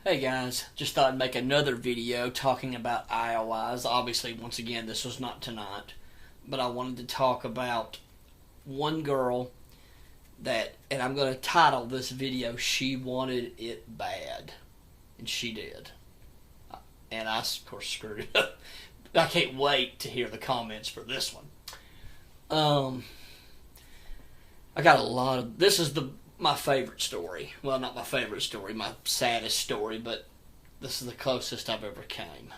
Hey guys, just thought I'd make another video talking about IOIs. Obviously, once again, this was not tonight, but I wanted to talk about one girl and I'm going to title this video, She Wanted It Bad. And she did. And I, of course, screwed it up. I can't wait to hear the comments for this one. I got a lot of. This is my favorite story. Well, not my favorite story, my saddest story, but this is the closest I've ever came.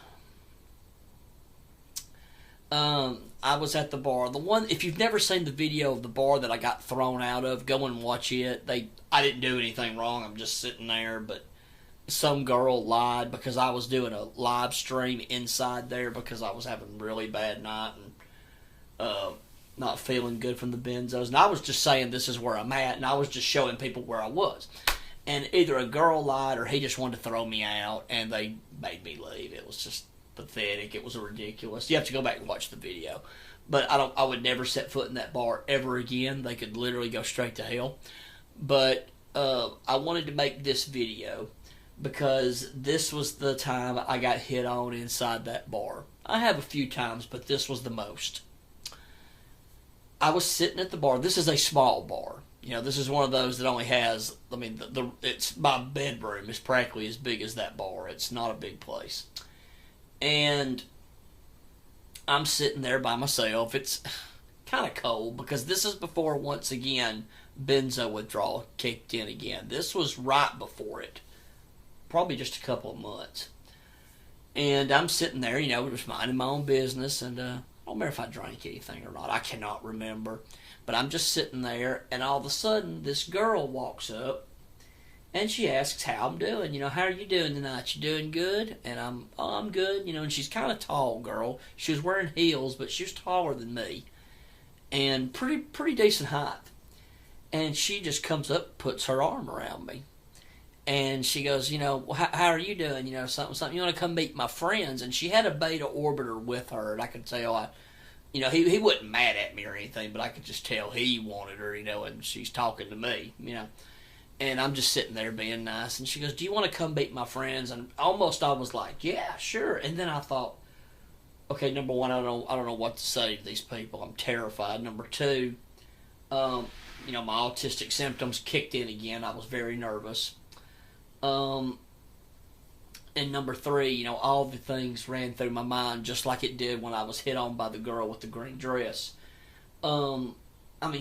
I was at the bar. The one, if you've never seen the video of the bar that I got thrown out of, go and watch it. I didn't do anything wrong. I'm just sitting there, but some girl lied because I was doing a live stream inside there because I was having a really bad night and not feeling good from the benzos. And I was just saying this is where I'm at, and I was just showing people where I was. And either a girl lied or he just wanted to throw me out, and they made me leave. It was just pathetic. It was ridiculous. You have to go back and watch the video. But I would never set foot in that bar ever again. They could literally go straight to hell. But I wanted to make this video because this was the time I got hit on inside that bar. I have a few times, but this was the most. I was sitting at the bar. This is a small bar. You know, this is one of those that only has, it's my bedroom is practically as big as that bar. It's not a big place. And I'm sitting there by myself. It's kind of cold because this is before, once again, benzo withdrawal kicked in again. This was right before it. Probably just a couple of months. And I'm sitting there, just minding my own business, and I don't remember if I drank anything or not. I cannot remember. But I'm just sitting there, and all of a sudden, this girl walks up, and she asks how I'm doing. How are you doing tonight? You doing good? And I'm good. And she's kind of tall girl. She was wearing heels, but she was taller than me. And pretty decent height. And she just comes up, puts her arm around me. And she goes, how are you doing? Something. You want to come meet my friends? And she had a beta orbiter with her, and I could tell, he wasn't mad at me or anything, but I could just tell he wanted her, and she's talking to me, And I'm just sitting there being nice. And she goes, do you want to come meet my friends? And almost I was like, yeah, sure. And then I thought, okay, number one, I don't know what to say to these people. I'm terrified. Number two, my autistic symptoms kicked in again. I was very nervous. And number three, all the things ran through my mind just like it did when I was hit on by the girl with the green dress.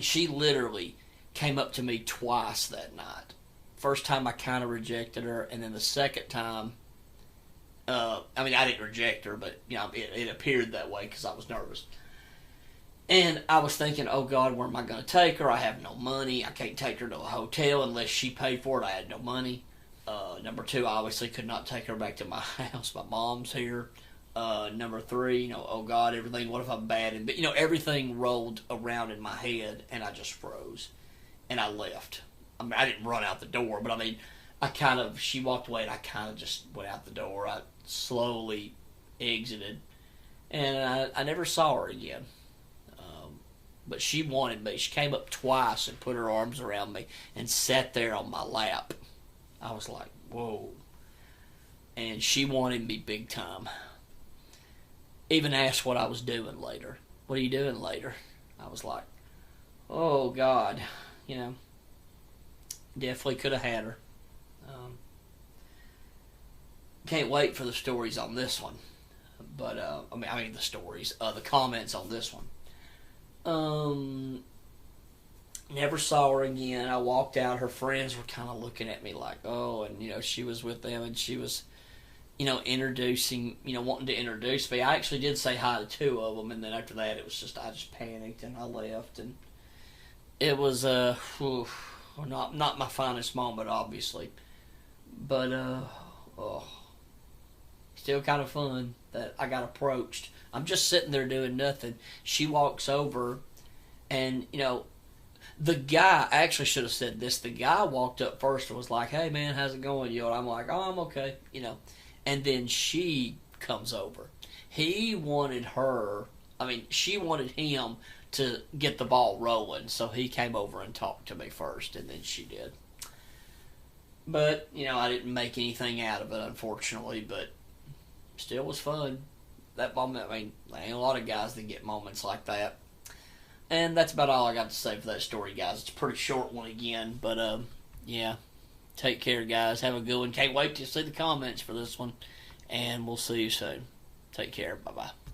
She literally came up to me twice that night. First time I kind of rejected her, and then the second time, I didn't reject her, but it appeared that way because I was nervous. And I was thinking, oh God, where am I going to take her? I have no money. I can't take her to a hotel unless she paid for it. I had no money. Number two, I obviously could not take her back to my house. My mom's here. Number three, oh God, everything, what if I'm bad? But, everything rolled around in my head, and I just froze. And I left. I didn't run out the door, but she walked away, and I kind of just went out the door. I slowly exited, and I never saw her again. But she wanted me. She came up twice and put her arms around me and sat there on my lap. I was like, whoa. And she wanted me big time. Even asked what I was doing later. What are you doing later? I was like, oh God. Definitely could have had her. Can't wait for the stories on this one. But, the stories, the comments on this one. Never saw her again. I walked out. Her friends were kind of looking at me like, oh, and, she was with them, and she was, introducing, wanting to introduce me. I actually did say hi to two of them, and then after that, I just panicked, and I left, and it was, not my finest moment, obviously, but, still kind of fun that I got approached. I'm just sitting there doing nothing. She walks over, and, the guy, I actually should have said this, the guy walked up first and was like, hey man, how's it going? I'm like, oh, I'm okay, And then she comes over. She wanted him to get the ball rolling, so he came over and talked to me first, and then she did. But, I didn't make anything out of it, unfortunately, but still was fun. That moment, there ain't a lot of guys that get moments like that. And that's about all I got to say for that story, guys. It's a pretty short one again, but, yeah. Take care, guys. Have a good one. Can't wait to see the comments for this one. And we'll see you soon. Take care. Bye-bye.